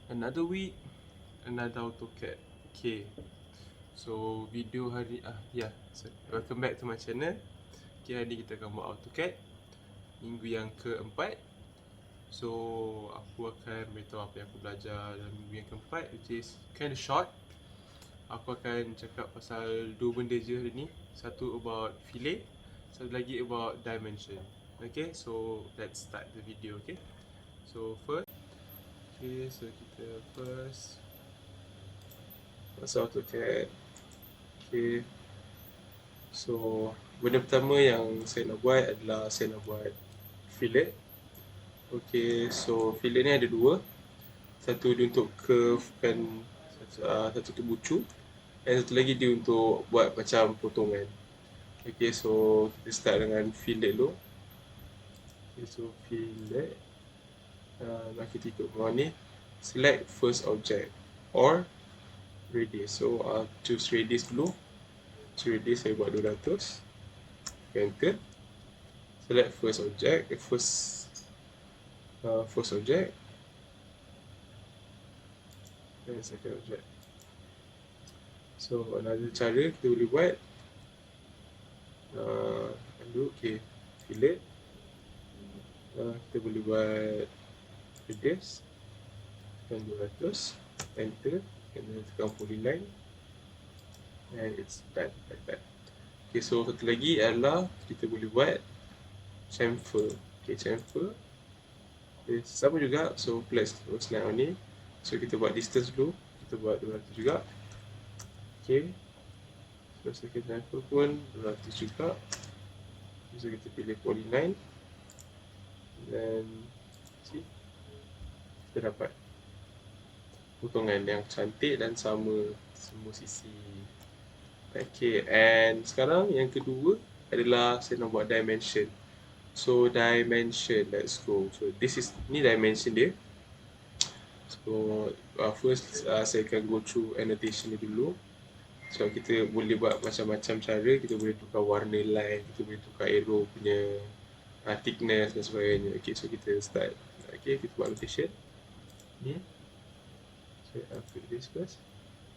Another week, another AutoCAD. Okay, so video hari welcome back to my channel. Okay, hari ni kita akan buat AutoCAD minggu yang keempat. So aku akan beritahu apa yang aku belajar dalam minggu yang keempat, which is kind of short. Aku akan cakap pasal dua benda je hari ni. Satu about fillet, satu lagi about dimension. Okay, so let's start the video. Okay, so first, so kita first pasal AutoCAD. Okay, so benda pertama yang saya nak buat adalah saya nak buat fillet. Okay, so fillet ni ada dua. Satu dia untuk curvekan, satu untuk bucu, dan satu lagi dia untuk buat macam potongan. Okay, so kita start dengan fillet dulu. Okay, so fillet, kita ikut bawah ni. Select first object or radius. So choose radius dulu. So radius saya buat 200. Enter. Select first object, first object, dan second object. So another cara kita boleh buat okay, fillet, kita boleh buat radius dan 200, enter, and then tekan polyline, and it's done like that. Okay, so satu lagi adalah kita boleh buat chamfer. Okay, chamfer, okay, sama juga. So let's select on ni. So kita buat distance dulu, kita buat 200 juga. Okay, so second chamfer pun 200 juga. So kita pilih polyline, dan see, kita dapat potongan yang cantik dan sama semua sisi. Okay, and sekarang yang kedua adalah saya nak buat dimension. So dimension, let's go. So ni dimension dia. So first saya akan go through annotation ni dulu. So kita boleh buat macam-macam cara. Kita boleh tukar warna line, kita boleh tukar arrow punya thickness dan sebagainya. Okay, so kita start. Okay, kita buat annotation ni. So I'll put this first.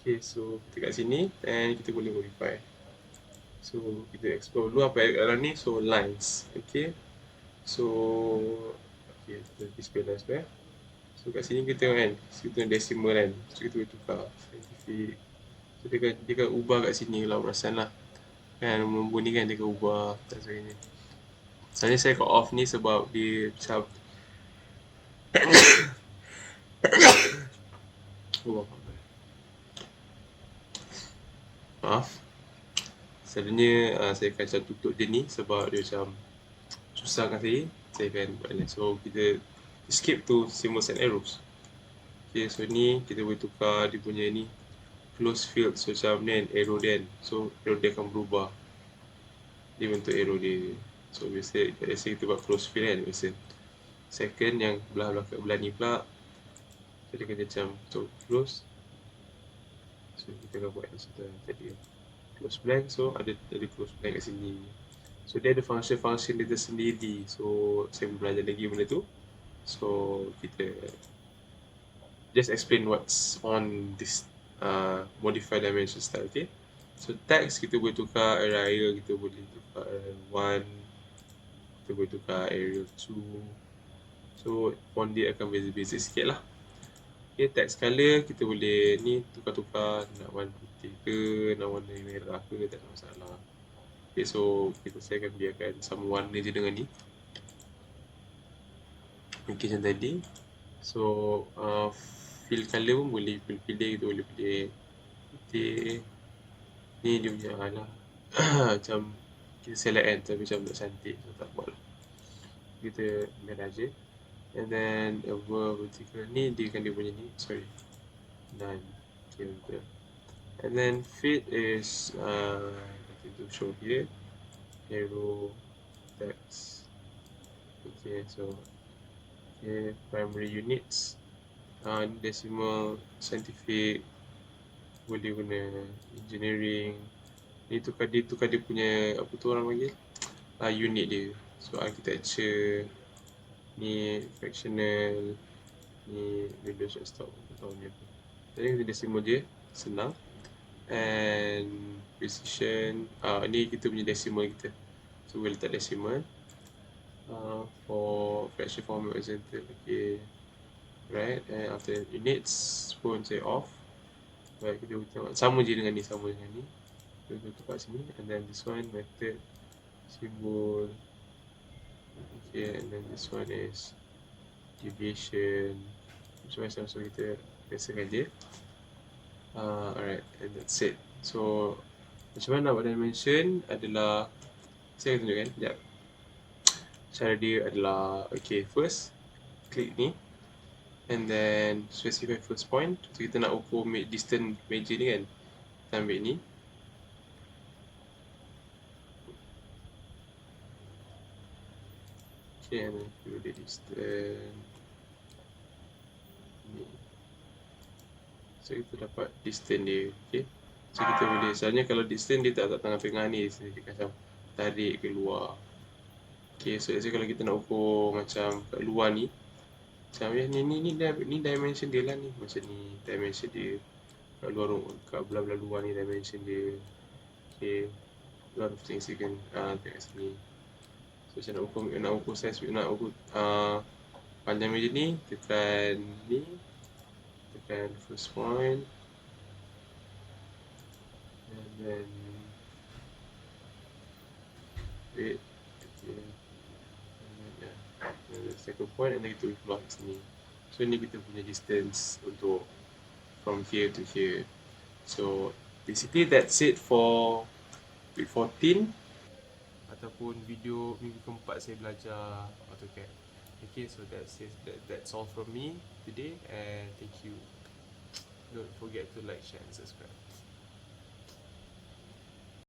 Okay, so kita kat sini, and kita boleh modify. So kita explore dulu apa yang dalam ni. So lines. Okay, so okay, kita display lines back. So kat sini kita tengok kan, kita tengok decimal kan. So kita boleh tukar scientific. So dia akan ubah kat sini lah perasan lah kan, nombor ni kan dia akan ubah dan sebagainya. Sebenarnya saya cut off ni sebab dia macam maaf. Sebenarnya saya akan macam tutup dia ni sebab dia macam susahkan saya akan buat ni. So kita skip to symbols and arrows. Okay, so ni kita boleh tukar dia punya ni close field. So macam ni arrow dia kan, so arrow dia akan berubah, dia bentuk arrow dia. So biasa kita buat close field kan biasa. Second yang belah ni pula, so dia akan macam so close. So kita akan buat yang tadi close blank. So ada close blank kat sini. So dia ada function dia tersendiri. So saya belajar lagi benda tu. So kita just explain what's on this modify dimension style. Okay, so text kita boleh tukar area, kita boleh tukar area 1, kita boleh tukar area 2. So font dia akan beza-beza sikit lah. Okay, text color kita boleh ni tukar-tukar, nak warna putih ke, nak warna merah ke, tak ada masalah. Okay, so saya akan biarkan sama warna je dengan ni. Okay, macam tadi. So fill color pun boleh pilih, kita boleh pilih putih. Ni dia punya lah macam kita select kan, tapi macam tak cantik, so tak buat lah. Kita merah je. And then over vertical ni dia punya ni, sorry, done. Okay, betul. And then fit is to show here arrow text. Okay, so okay, primary units, decimal, scientific, boleh guna engineering. Ni tukar dia punya apa tu orang panggil unit dia. So architecture, ni fractional, ni window short stop atau ni apa. Jadi kita decimal je, senang. And precision, ni kita punya decimal kita. So we'll letak decimal. For fraction form horizontal, okay. Right, and after units pun saya off. Right, kita tengok sama je dengan ni, sama dengan ni. Kita tukar sini, and then this one method symbol. Okay, and then this one is deviation. Macam-macam, so kita biasakan je. Alright, and that's it. So macam mana nak buat dimension adalah, saya akan tunjukkan sekejap. Cara dia adalah, okay, first klik ni and then specify first point. So kita nak ukur distance meja ni kan, kita ambil ni. Okay, and then kita boleh distance ni. So kita dapat distance dia, okay. So kita boleh, sebenarnya kalau distance dia tak tangan pegang ni, dia macam tarik keluar. Okay, so kalau kita nak ukur macam kat luar ni, macam ya, ni dimension dia lah ni, macam ni dimension dia kat luar, kat belah-belah luar ni dimension dia. Okay, a lot of things you can tengok sini. So macam nak ukur size, nak ukur panjang meja ni, tekan ni, tekan first point, and then wait, okay. Second point, and then kita keluar kat sini. So ni kita punya distance untuk from here to here. So basically that's it for week 14 ataupun video minggu keempat saya belajar AutoCAD. Okay, so that's all from me today, and thank you. Don't forget to like, share and subscribe.